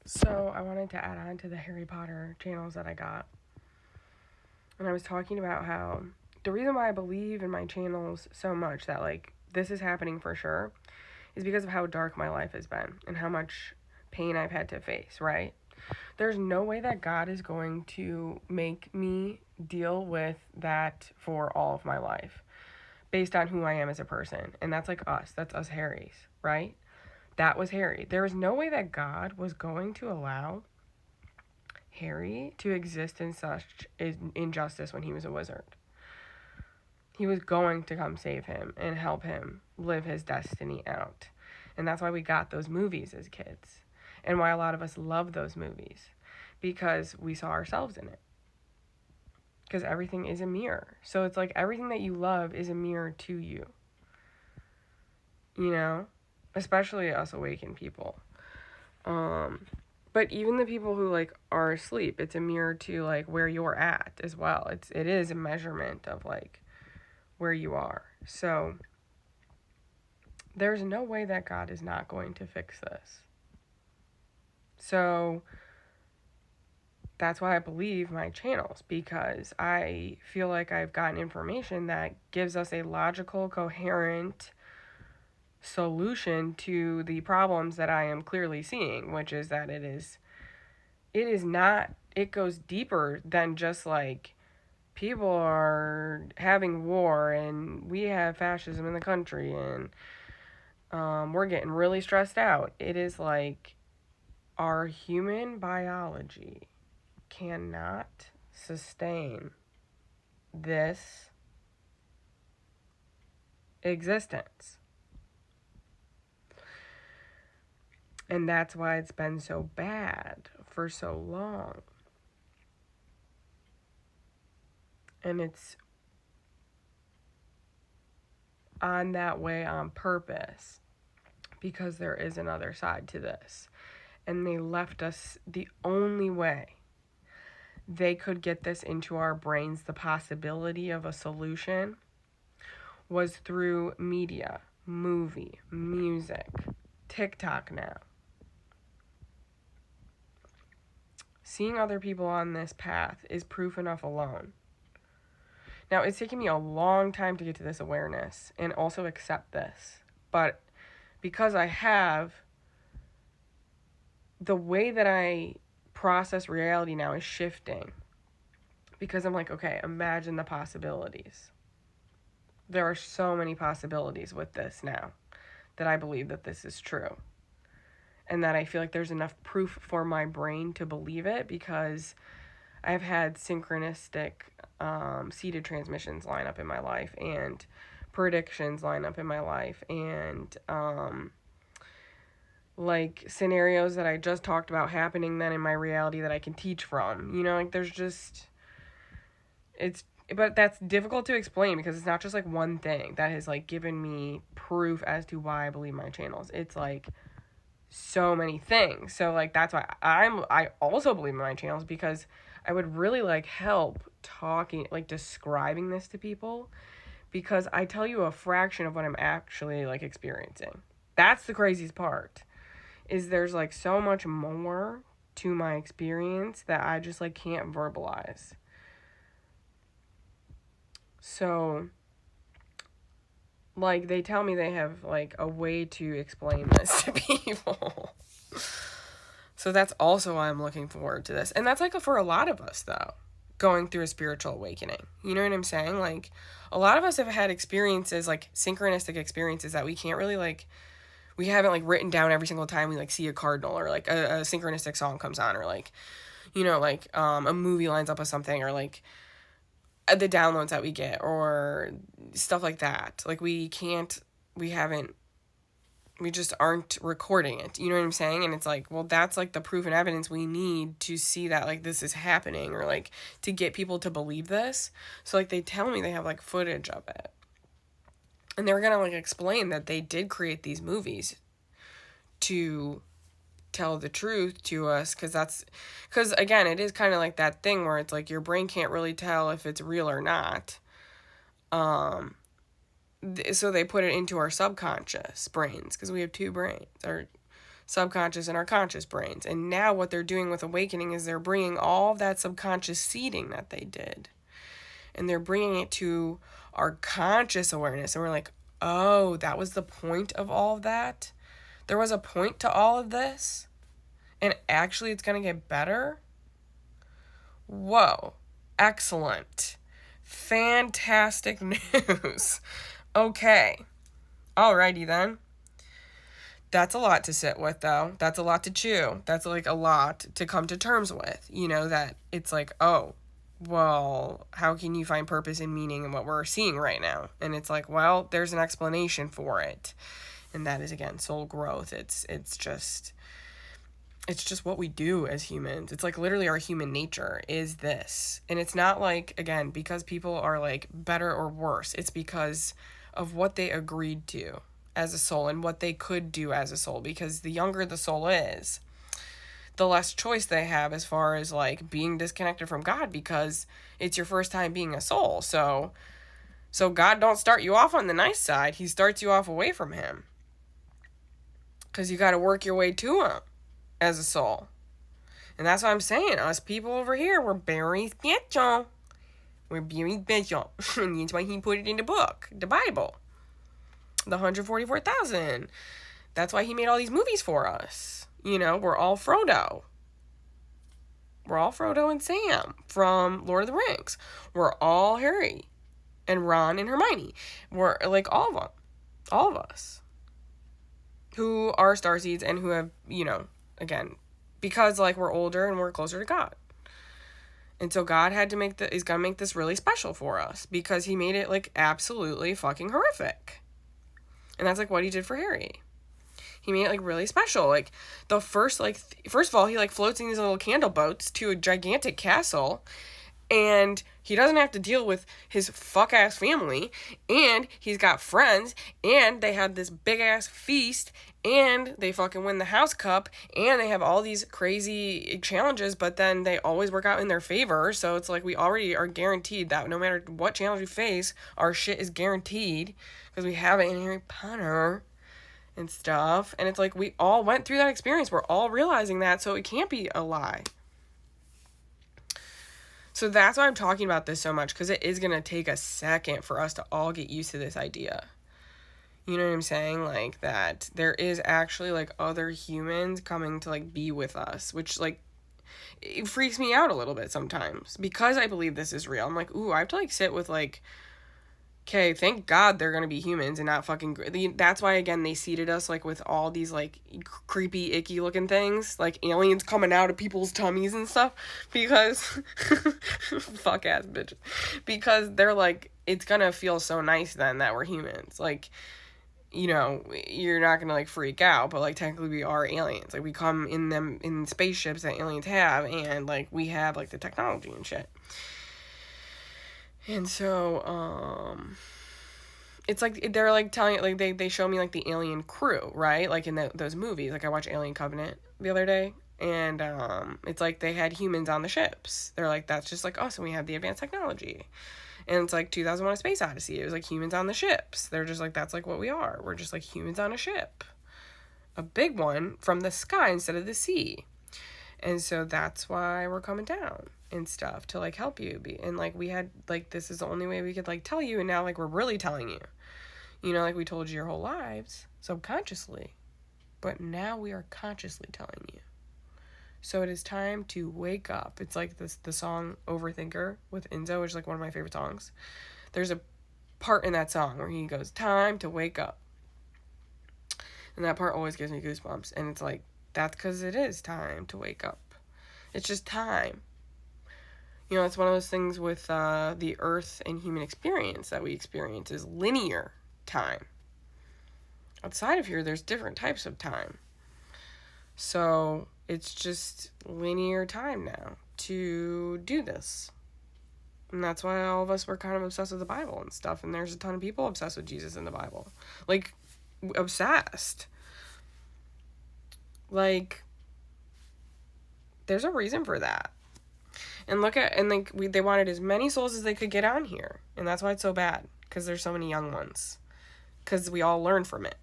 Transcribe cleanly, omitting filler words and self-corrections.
So I wanted to add on to the Harry Potter channels that I got. And I was talking about how the reason why I believe in my channels so much that like this is happening for sure is because of how dark my life has been and how much pain I've had to face, right? There's no way that God is going to make me deal with that for all of my life based on who I am as a person. And that's like us. That's us Harrys, right? That was Harry. There was no way that God was going to allow Harry to exist in such injustice when he was a wizard. He was going to come save him and help him live his destiny out. And that's why we got those movies as kids. And why a lot of us love those movies. Because we saw ourselves in it. Because everything is a mirror. So it's like everything that you love is a mirror to you. You know? Especially us awakened people. But even the people who like are asleep, it's a mirror to like where you're at as well. It is a measurement of like where you are. So there's no way that God is not going to fix this. So that's why I believe my channels, because I feel like I've gotten information that gives us a logical, coherent solution to the problems that I am clearly seeing, which is that it goes deeper than just like people are having war and we have fascism in the country and we're getting really stressed out. It is like our human biology cannot sustain this existence. And that's why it's been so bad for so long. And it's on that way on purpose because there is another side to this. And they left us the only way they could get this into our brains, the possibility of a solution, was through media, movie, music, TikTok now. Seeing other people on this path is proof enough alone. Now, it's taken me a long time to get to this awareness and also accept this. But because I have, the way that I process reality now is shifting. Because I'm like, okay, imagine the possibilities. There are so many possibilities with this now that I believe that this is true. And that I feel like there's enough proof for my brain to believe it because I've had synchronistic seeded transmissions line up in my life and predictions line up in my life and like scenarios that I just talked about happening then in my reality that I can teach from. You know, like there's just but that's difficult to explain because it's not just like one thing that has like given me proof as to why I believe my channels. It's like so many things. So like that's why I also believe in my channels because I would really like help talking like describing this to people because I tell you a fraction of what I'm actually like experiencing. That's the craziest part. Is there's like so much more to my experience that I just like can't verbalize. So like they tell me they have like a way to explain this to people. So that's also why I'm looking forward to this. And that's like for a lot of us though, going through a spiritual awakening. You know what I'm saying? Like a lot of us have had experiences, like synchronistic experiences that we can't really like we haven't like written down every single time we like see a cardinal or like a synchronistic song comes on or like you know like a movie lines up with something or like the downloads that we get or stuff like that. Like we just aren't recording it. You know what I'm saying? And it's like, well, that's like the proof and evidence we need to see that like this is happening or like to get people to believe this. So like they tell me they have like footage of it. And they were going to like explain that they did create these movies to tell the truth to us because again it is kind of like that thing where it's like your brain can't really tell if it's real or not, so they put it into our subconscious brains because we have two brains, our subconscious and our conscious brains. And now what they're doing with awakening is they're bringing all of that subconscious seeding that they did, and they're bringing it to our conscious awareness. And we're like, oh, that was the point of all of that? There was a point to all of this? And actually it's going to get better? Whoa. Excellent. Fantastic news. Okay. Alrighty then. That's a lot to sit with, though. That's a lot to chew. That's like a lot to come to terms with. You know, that it's like, oh, well, how can you find purpose and meaning in what we're seeing right now? And it's like, well, there's an explanation for it. And that is, again, soul growth. It's just what we do as humans. It's like literally our human nature is this. And it's not like, again, because people are like better or worse. It's because of what they agreed to as a soul and what they could do as a soul. Because the younger the soul is, the less choice they have as far as like being disconnected from God, because it's your first time being a soul. So God don't start you off on the nice side. He starts you off away from him, because you got to work your way to him as a soul. And that's what I'm saying. Us people over here, we're very special. We're very special. And that's why he put it in the book, the Bible. The 144,000. That's why he made all these movies for us. You know, we're all Frodo. We're all Frodo and Sam from Lord of the Rings. We're all Harry and Ron and Hermione. We're like all of them. All of us. Who are Starseeds and who have, you know, again, because like we're older and we're closer to God. And so God had to is going to make this really special for us, because he made it like absolutely fucking horrific. And that's like what he did for Harry. He made it like really special. Like the first of all, he like floats in these little candle boats to a gigantic castle, and he doesn't have to deal with his fuck ass family, and he's got friends, and they had this big ass feast, and they fucking win the house cup, and they have all these crazy challenges, but then they always work out in their favor. So it's like we already are guaranteed that no matter what challenge we face, our shit is guaranteed, because we have it in Harry Potter and stuff. And it's like we all went through that experience. We're all realizing that, so it can't be a lie. So that's why I'm talking about this so much, because it is going to take a second for us to all get used to this idea. You know what I'm saying? Like that there is actually like other humans coming to like be with us, which like it freaks me out a little bit sometimes, because I believe this is real. I'm like, ooh, I have to like sit with like, okay, thank God they're going to be humans and not fucking... That's why, again, they seeded us, like, with all these, like, creepy, icky-looking things. Like, aliens coming out of people's tummies and stuff. Because... fuck-ass bitches. Because they're, like, it's gonna feel so nice then that we're humans. Like, you know, you're not gonna, like, freak out, but, like, technically we are aliens. Like, we come in spaceships that aliens have, and, like, we have, like, the technology and shit. And so, it's like, they're, like, telling, like, they show me, like, the alien crew, right? Like, in those movies. Like, I watched Alien Covenant the other day, and, it's like, they had humans on the ships. They're like, that's just like us, and we have the advanced technology. And it's like 2001: A Space Odyssey. It was, like, humans on the ships. They're just like, that's, like, what we are. We're just, like, humans on a ship. A big one from the sky instead of the sea. And so that's why we're coming down and stuff, to like help you be. And like we had like, this is the only way we could like tell you, and now like we're really telling you, you know, like we told you your whole lives subconsciously, but now we are consciously telling you. So it is time to wake up. It's like the song Overthinker with Enzo, which is like one of my favorite songs. There's a part in that song where he goes, time to wake up, and that part always gives me goosebumps. And it's like, that's because it is time to wake up. It's just time. You know, it's one of those things with the earth and human experience that we experience is linear time. Outside of here, there's different types of time. So it's just linear time now to do this. And that's why all of us were kind of obsessed with the Bible and stuff. And there's a ton of people obsessed with Jesus in the Bible. Like, obsessed. Like, there's a reason for that. And they wanted as many souls as they could get on here. And that's why it's so bad. Because there's so many young ones. Because we all learn from it.